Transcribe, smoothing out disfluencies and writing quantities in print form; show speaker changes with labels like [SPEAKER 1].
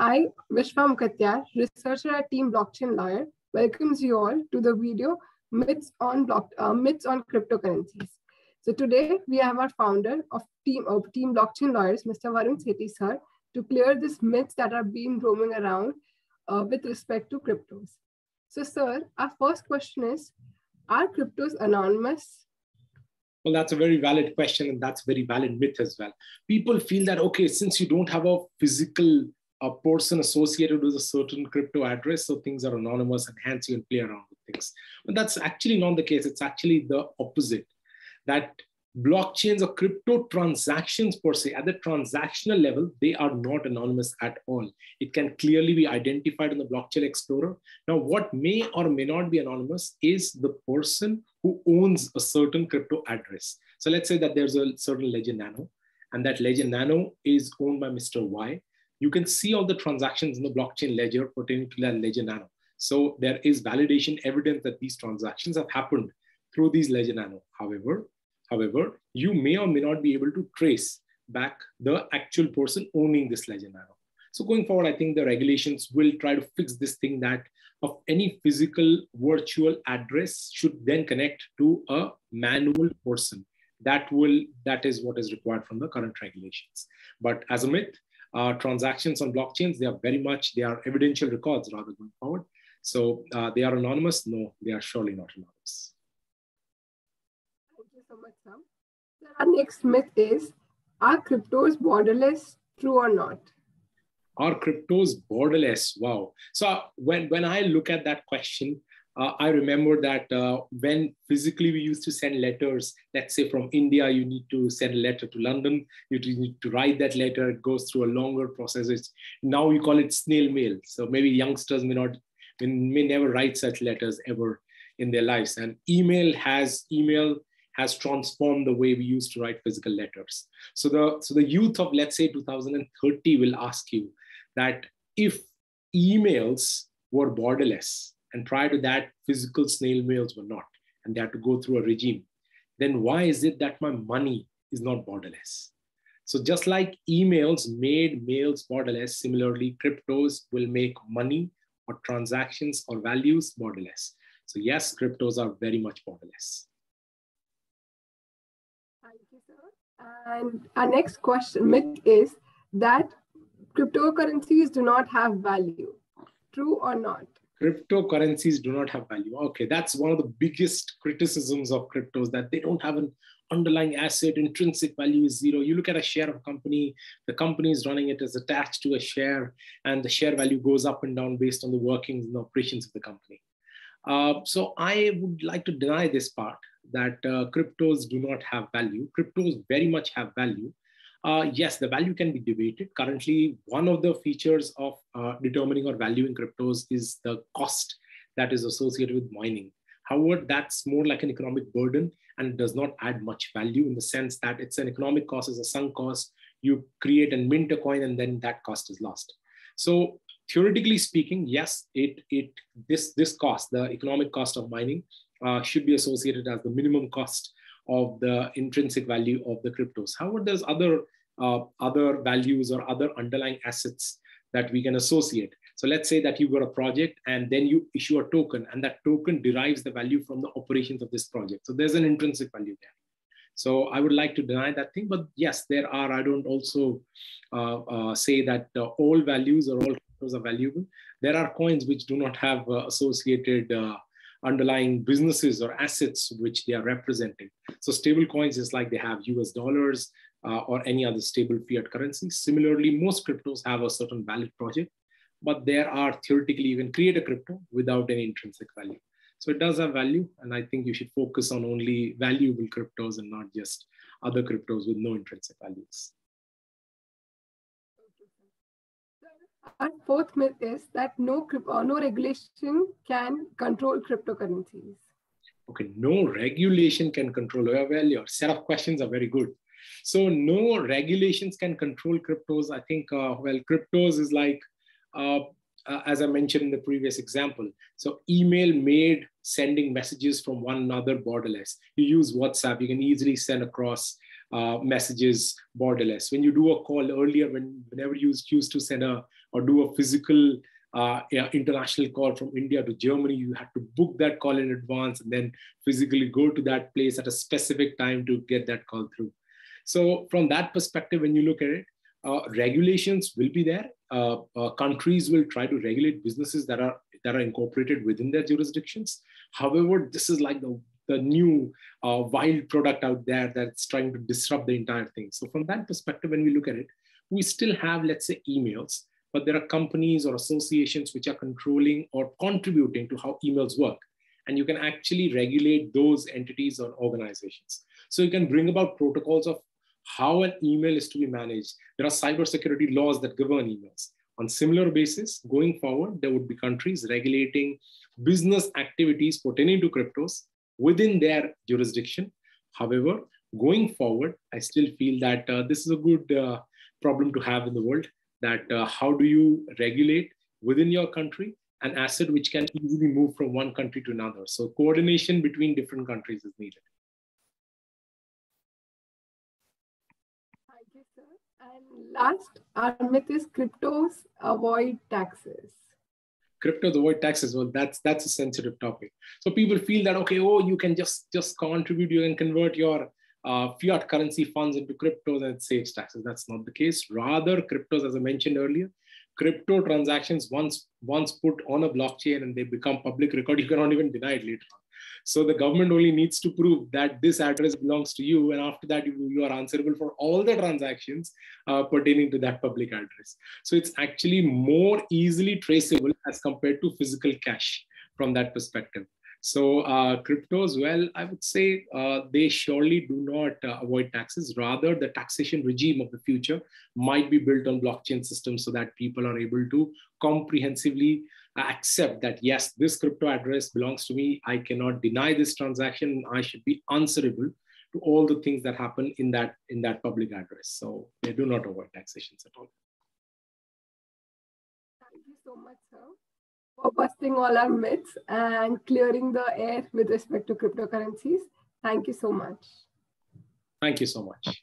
[SPEAKER 1] I, Vishwa Mukatyar, researcher at Team Blockchain Lawyer, welcomes you all to the video Myths on Cryptocurrencies. So today we have our founder of Team Blockchain Lawyers, Mr. Varun Sethi sir, to clear these myths that are being roaming around with respect to cryptos. So sir, our first question is, are cryptos anonymous?
[SPEAKER 2] Well, that's a very valid question, and that's a very valid myth as well. People feel that, okay, since you don't have a physical person associated with a certain crypto address, so things are anonymous and hence you can play around with things. But that's actually not the case. It's actually the opposite. That blockchains or crypto transactions per se, at the transactional level, they are not anonymous at all. It can clearly be identified in the blockchain explorer. Now, what may or may not be anonymous is the person who owns a certain crypto address. So let's say that there's a certain Ledger Nano, and that Ledger Nano is owned by Mr. Y. You can see all the transactions in the blockchain ledger pertaining to that Ledger Nano. So there is validation evidence that these transactions have happened through these Ledger Nano. However, you may or may not be able to trace back the actual person owning this Ledger Nano. So going forward, I think the regulations will try to fix this thing that of any physical virtual address should then connect to a manual person. That is what is required from the current regulations. But as a myth, transactions on blockchains, they are evidential records rather going forward. So they are anonymous? No, they are surely not anonymous.
[SPEAKER 1] Thank you so much, Sam. Our next myth is, are cryptos borderless, true or not?
[SPEAKER 2] Are cryptos borderless? Wow. So when I look at that question, I remember that when physically we used to send letters, let's say from India, you need to send a letter to London, you need to write that letter, it goes through a longer process. Now we call it snail mail. So maybe youngsters may never write such letters ever in their lives. And email has transformed the way we used to write physical letters. So the youth of, let's say, 2030 will ask you that if emails were borderless, and prior to that, physical snail mails were not, and they had to go through a regime, then why is it that my money is not borderless? So just like emails made mails borderless, similarly, cryptos will make money or transactions or values borderless. So yes, cryptos are very much borderless.
[SPEAKER 1] Thank you, sir. And our next myth is that cryptocurrencies do not have value. True or not?
[SPEAKER 2] Cryptocurrencies do not have value. Okay, that's one of the biggest criticisms of cryptos, that they don't have an underlying asset. Intrinsic value is zero. You look at a share of a company, the company is running it as attached to a share, and the share value goes up and down based on the workings and operations of the company. So I would like to deny this part, that cryptos do not have value. Cryptos very much have value. Yes, the value can be debated. Currently, one of the features of determining or valuing cryptos is the cost that is associated with mining. However, that's more like an economic burden and does not add much value, in the sense that it's an economic cost, it's a sunk cost. You create and mint a coin and then that cost is lost. So theoretically speaking, yes, this cost, the economic cost of mining, should be associated as the minimum cost of the intrinsic value of the cryptos. However, there's other values or other underlying assets that we can associate. So let's say that you've got a project and then you issue a token, and that token derives the value from the operations of this project. So there's an intrinsic value there. So I would like to deny that thing, but yes, there are. I don't also say that all values or all cryptos are valuable. There are coins which do not have associated underlying businesses or assets which they are representing. So stable coins is like they have US dollars or any other stable fiat currency. Similarly, most cryptos have a certain valid project, but there are theoretically, you can create a crypto without any intrinsic value. So it does have value, and I think you should focus on only valuable cryptos and not just other cryptos with no intrinsic values.
[SPEAKER 1] Our fourth myth is that no regulation can control cryptocurrencies.
[SPEAKER 2] Okay, no regulation can control. Well, your set of questions are very good. So no regulations can control cryptos. I think, cryptos is like, as I mentioned in the previous example. So email made sending messages from one another borderless. You use WhatsApp, you can easily send across messages borderless. When you do a call earlier, whenever you used to send a or do a physical international call from India to Germany. You had to book that call in advance and then physically go to that place at a specific time to get that call through. So from that perspective, when you look at it, regulations will be there. Countries will try to regulate businesses that are incorporated within their jurisdictions. However, this is like the new wild product out there that's trying to disrupt the entire thing. So from that perspective, when we look at it, we still have, let's say, emails, but there are companies or associations which are controlling or contributing to how emails work. And you can actually regulate those entities or organizations. So you can bring about protocols of how an email is to be managed. There are cybersecurity laws that govern emails. On similar basis, going forward, there would be countries regulating business activities pertaining to cryptos within their jurisdiction. However, going forward, I still feel that this is a good problem to have in the world, that how do you regulate within your country an asset which can easily move from one country to another. So coordination between different countries is needed.
[SPEAKER 1] Thank you, sir. And last, our myth is cryptos avoid taxes.
[SPEAKER 2] Cryptos avoid taxes. Well, that's a sensitive topic. So people feel that, okay, oh, you can just contribute, you can convert your fiat currency funds into cryptos and it saves taxes. That's not the case. Rather, cryptos, as I mentioned earlier, crypto transactions once put on a blockchain and they become public record, you cannot even deny it later on. So the government only needs to prove that this address belongs to you, and after that you are answerable for all the transactions pertaining to that public address. So it's actually more easily traceable as compared to physical cash from that perspective. So cryptos, well, I would say they surely do not avoid taxes. Rather, the taxation regime of the future might be built on blockchain systems so that people are able to comprehensively accept that, yes, this crypto address belongs to me. I cannot deny this transaction. I should be answerable to all the things that happen in that public address. So they do not avoid taxations at all.
[SPEAKER 1] Thank you so much, sir, for busting all our myths and clearing the air with respect to cryptocurrencies. Thank you so much.
[SPEAKER 2] Thank you so much.